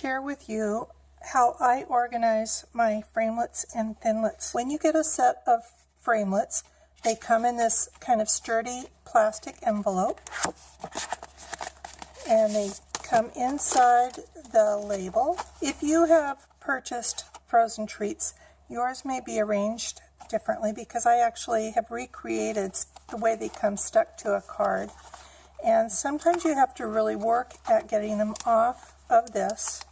share with you how I organize my framelits and thinlits. When you get a set of framelits, they come in this kind of sturdy plastic envelope, and they come inside the label. If you have purchased frozen treats, yours may be arranged differently because I actually have recreated the way they come stuck to a card. And sometimes you have to really work at getting them off of this.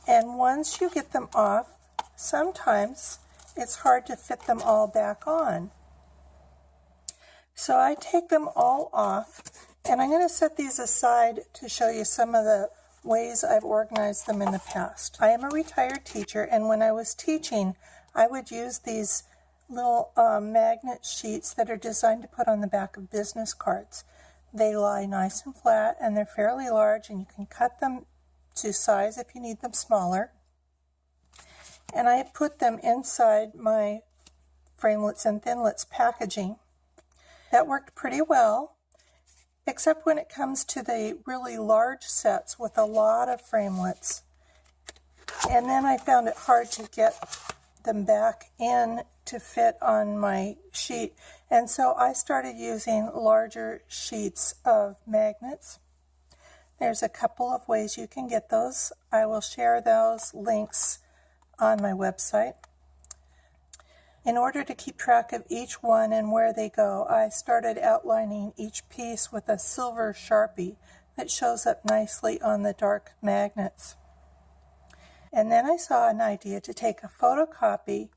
And once you get them off, sometimes it's hard to fit them all back on. So I take them all off, and I'm going to set these aside to show you some of the ways I've organized them in the past. I am a retired teacher, and when I was teaching, I would use these little magnet sheets that are designed to put on the back of business cards. They lie nice and flat, and they're fairly large, and you can cut them to size if you need them smaller. And I put them inside my framelits and thinlits packaging. That worked pretty well, except when it comes to the really large sets with a lot of framelits. And then I found it hard to get them back in to fit on my sheet. And so I started using larger sheets of magnets. There's a couple of ways you can get those. I will share those links on my website. In order to keep track of each one and where they go, I started outlining each piece with a silver Sharpie that shows up nicely on the dark magnets. And then I saw an idea to take a photocopy,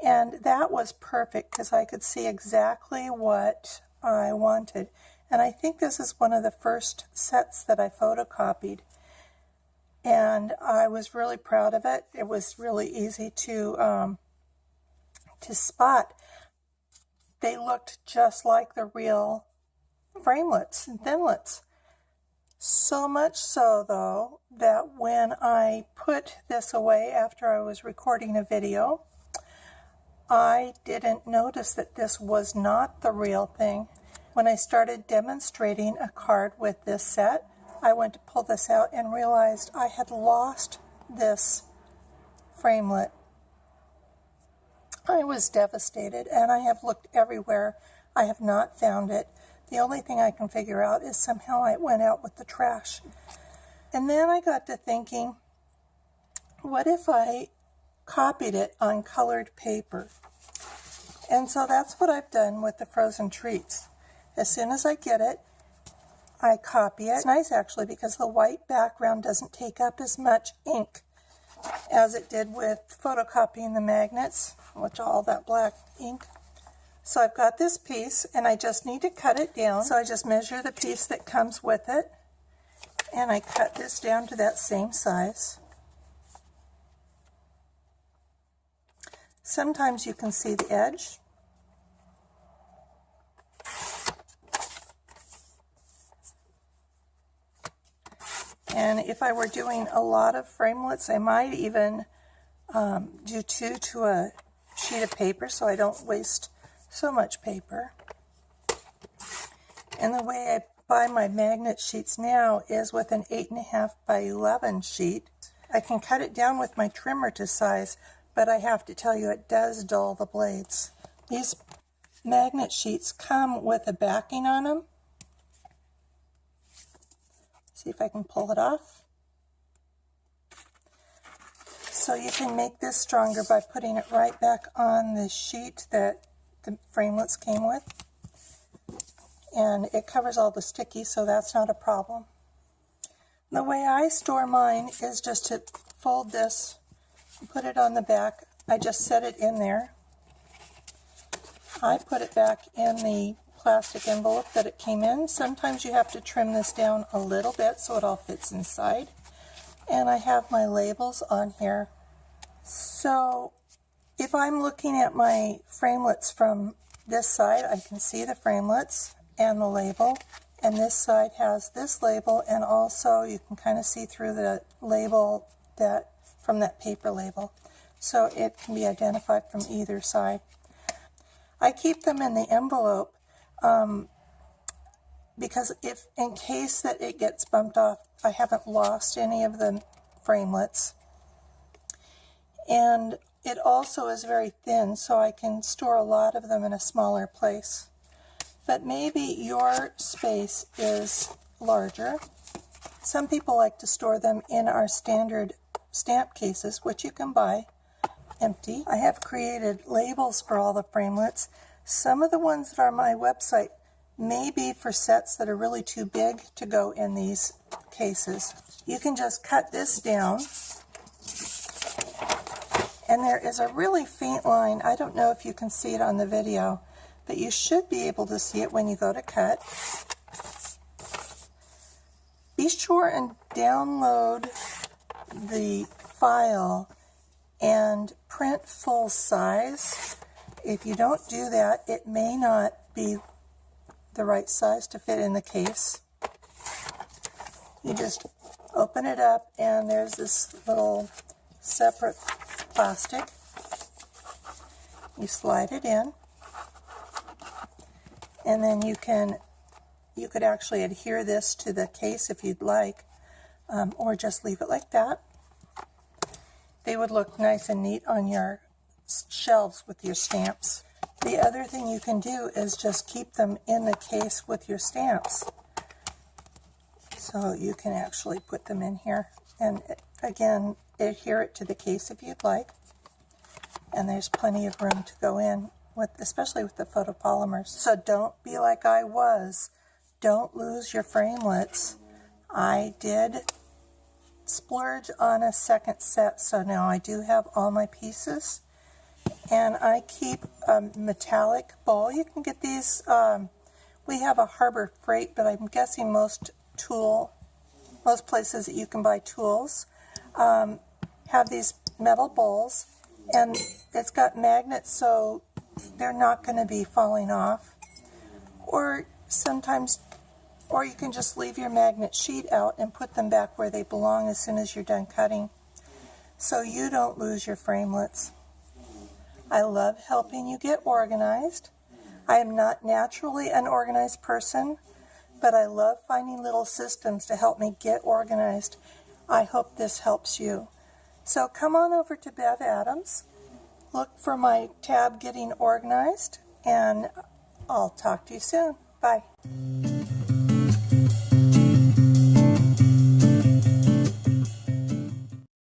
and that was perfect because I could see exactly what I wanted. And I think this is one of the first sets that I photocopied. And I was really proud of it. It was really easy to spot. They looked just like the real framelits and thinlits. So much so, though, that when I put this away after I was recording a video, I didn't notice that this was not the real thing. When I started demonstrating a card with this set, I went to pull this out and realized I had lost this framelit. I was devastated, and I have looked everywhere. I have not found it. The only thing I can figure out is somehow it went out with the trash. And then I got to thinking, what if I copied it on colored paper? And so that's what I've done with the frozen treats. As soon as I get it, I copy it. It's nice actually because the white background doesn't take up as much ink as it did with photocopying the magnets, which all that black ink. So I've got this piece and I just need to cut it down. So I just measure the piece that comes with it and I cut this down to that same size. Sometimes you can see the edge. And if I were doing a lot of framelits, I might even do 2 to a sheet of paper so I don't waste so much paper. And the way I buy my magnet sheets now is with an 8.5 by 11 sheet. I can cut it down with my trimmer to size, but I have to tell you it does dull the blades. These magnet sheets come with a backing on them. See if I can pull it off. So you can make this stronger by putting it right back on the sheet that the framelits came with. And it covers all the sticky, so that's not a problem. The way I store mine is just to fold this, put it on the back. I just set it in there. I put it back in the plastic envelope that it came in. Sometimes you have to trim this down a little bit so it all fits inside. And I have my labels on here. So if I'm looking at my framelits from this side, I can see the framelits and the label. And this side has this label, and also you can kind of see through the label that from that paper label. So it can be identified from either side. I keep them in the envelope because if in case that it gets bumped off, I haven't lost any of the framelits. And it also is very thin, so I can store a lot of them in a smaller place. But maybe your space is larger. Some people like to store them in our standard stamp cases, which you can buy empty. I have created labels for all the framelits. Some of the ones that are on my website may be for sets that are really too big to go in these cases. You can just cut this down, and there is a really faint line. I don't know if you can see it on the video, but you should be able to see it when you go to cut. Be sure and download the file and print full size. If you don't do that, it may not be the right size to fit in the case. You just open it up, and there's this little separate plastic. You slide it in, and then you could actually adhere this to the case if you'd like, or just leave it like that. They would look nice and neat on your shelves with your stamps. The other thing you can do is just keep them in the case with your stamps. So you can actually put them in here, and again, adhere it to the case if you'd like. And there's plenty of room to go in, especially with the photopolymers. So don't be like I was. Don't lose your framelits. I did splurge on a second set, so now I do have all my pieces. And I keep a metallic bowl. You can get these, we have a Harbor Freight, but I'm guessing most places that you can buy tools have these metal bowls, and it's got magnets so they're not going to be falling off. Or you can just leave your magnet sheet out and put them back where they belong as soon as you're done cutting, so you don't lose your framelits. I love helping you get organized. I am not naturally an organized person, but I love finding little systems to help me get organized. I hope this helps you. So come on over to Bev Adams, look for my tab Getting Organized, and I'll talk to you soon. Bye.